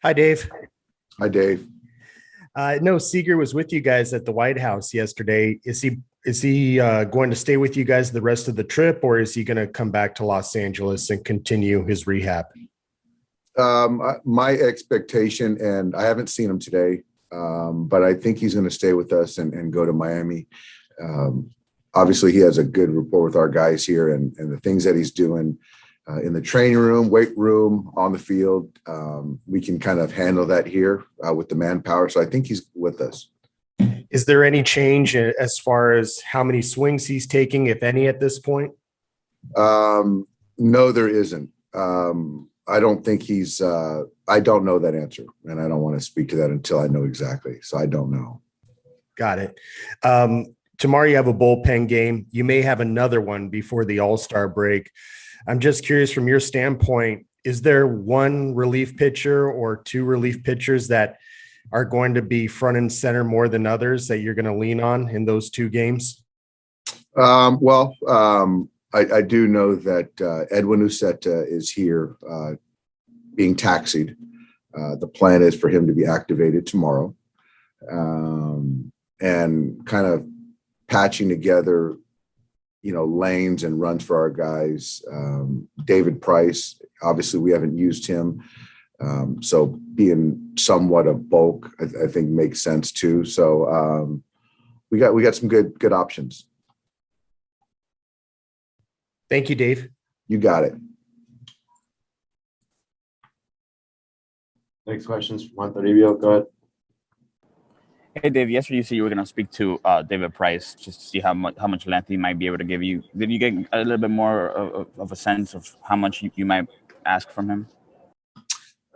Hi, Dave. Hi, Dave. No, Seeger was with you guys at the White House yesterday. Is he going to stay with you guys the rest of the trip, or is he going to come back to Los Angeles and continue his rehab? My expectation, and I haven't seen him today, but I think he's going to stay with us and go to Miami. Obviously, he has a good rapport with our guys here, and the things that he's doing in the training room, weight room, on the field, we can kind of handle that here with the manpower. So I think he's with us. Is there any change as far as how many swings he's taking, if any, at this point? No, there isn't. I don't think he's I don't know that answer, and I don't want to speak to that until I know exactly. So I don't know. Got it. Tomorrow you have a bullpen game. You may have another one before the All-Star break. I'm just curious from your standpoint, is there one relief pitcher or two relief pitchers that are going to be front and center more than others that you're going to lean on in those two games? I do know that Edwin Uceta is here being taxied. The plan is for him to be activated tomorrow, and kind of patching together, lanes and runs for our guys. David Price, obviously we haven't used him. So being somewhat of bulk, I think makes sense too. So we got some good options. Thank you, Dave. You got it. Next questions from Juan Toribio. Go ahead. Hey, Dave, yesterday you said you were going to speak to David Price just to see how much length he might be able to give you. Did you get a little bit more of a sense of how much you might ask from him?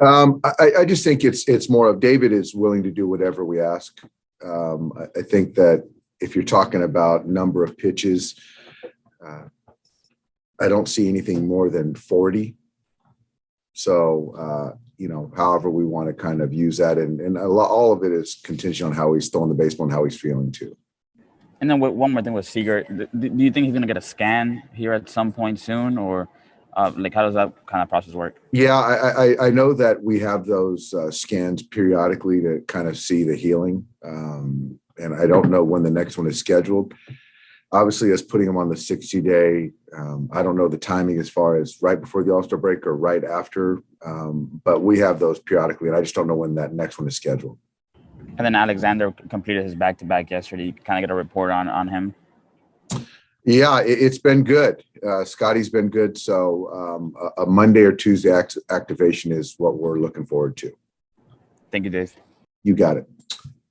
I just think it's more of David is willing to do whatever we ask. I think that if you're talking about number of pitches, I don't see anything more than 40. So, however we want to kind of use that. And all of it is contingent on how he's throwing the baseball and how he's feeling too. And then one more thing with Seager, do you think he's going to get a scan here at some point soon, or how does that kind of process work? Yeah, I know that we have those scans periodically to kind of see the healing. And I don't know when the next one is scheduled. Obviously, us putting him on the 60-day, I don't know the timing as far as right before the All-Star break or right after, but we have those periodically, and I just don't know when that next one is scheduled. And then Alexander completed his back-to-back yesterday. You kind of get a report on him? Yeah, it's been good. Scotty's been good, so a Monday or Tuesday activation is what we're looking forward to. Thank you, Dave. You got it.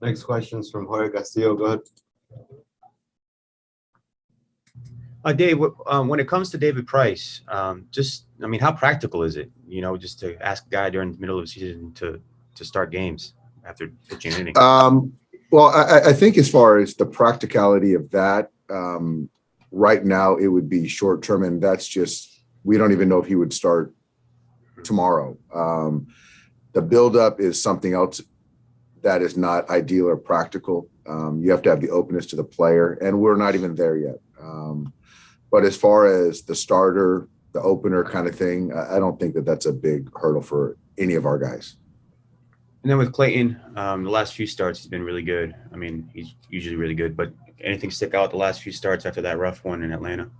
Next questions from Jorge Castillo. Go ahead. Dave, when it comes to David Price, how practical is it, just to ask a guy during the middle of the season to start games after pitching an inning? Well, I think as far as the practicality of that, right now it would be short term, and that's just, we don't even know if he would start tomorrow. The buildup is something else that is not ideal or practical. You have to have the openness to the player, and we're not even there yet. But as far as the starter, the opener kind of thing, I don't think that that's a big hurdle for any of our guys. And then with Clayton, the last few starts, he's been really good. I mean, he's usually really good, but anything stick out the last few starts after that rough one in Atlanta?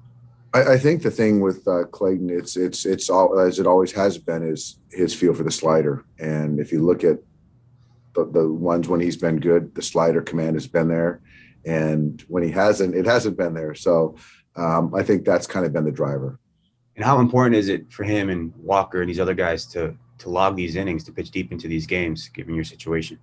I think the thing with Clayton, it's all, as it always has been, is his feel for the slider. And if you look at the ones when he's been good, the slider command has been there. And when he hasn't, it hasn't been there. So I think that's kind of been the driver. And how important is it for him and Walker and these other guys to log these innings, to pitch deep into these games, given your situation?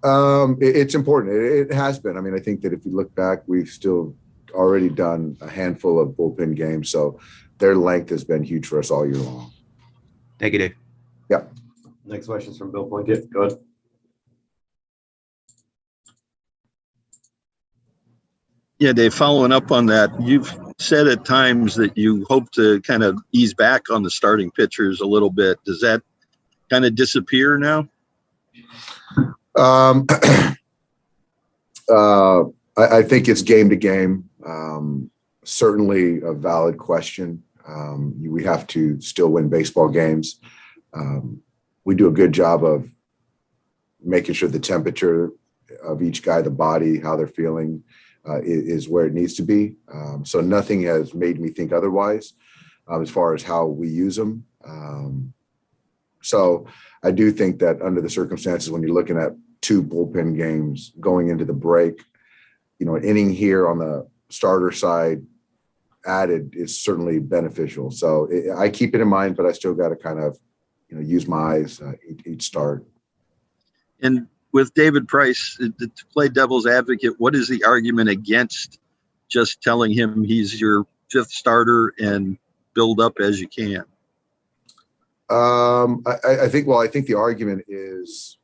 It's important. It has been. I mean, I think that if you look back, we've still already done a handful of bullpen games. So their length has been huge for us all year long. Thank you, Dave. Yeah. Next question is from Bill Plunkett. Go ahead. Yeah, Dave, following up on that, you've said at times that you hope to kind of ease back on the starting pitchers a little bit. Does that kind of disappear now? I think it's game to game. Certainly a valid question. We have to still win baseball games. we do a good job of making sure the temperature of each guy, the body, how they're feeling, is where it needs to be. So nothing has made me think otherwise as far as how we use them. So I do think that under the circumstances, when you're looking at 2 bullpen games going into the break, an inning here on the starter side added is certainly beneficial. So I keep it in mind, but I still got to kind of, use my eyes each start. And with David Price, to play devil's advocate, what is the argument against just telling him he's your 5th starter and build up as you can? I think the argument is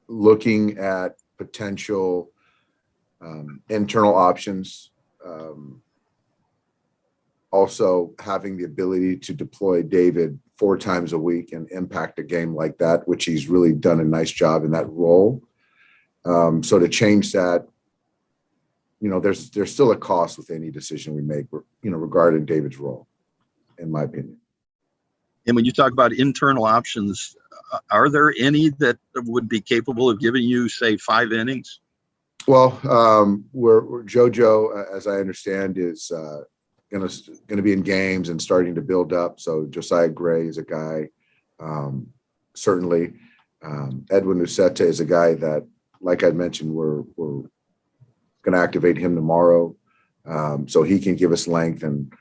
looking at potential internal options. Also having the ability to deploy David 4 times a week and impact a game like that, which he's really done a nice job in that role. So to change that, there's still a cost with any decision we make, regarding David's role, in my opinion. And when you talk about internal options, are there any that would be capable of giving you, say, 5 innings? Well, we're JoJo, as I understand, is going to be in games and starting to build up. So Josiah Gray is a guy, certainly. Edwin Uceta is a guy that, like I mentioned, we're going to activate him tomorrow, so he can give us length. And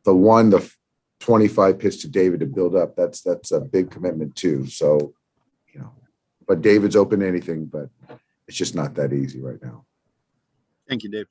the 25 pitch to David to build up, that's a big commitment too. So, but David's open to anything, but it's just not that easy right now. Thank you, Dave.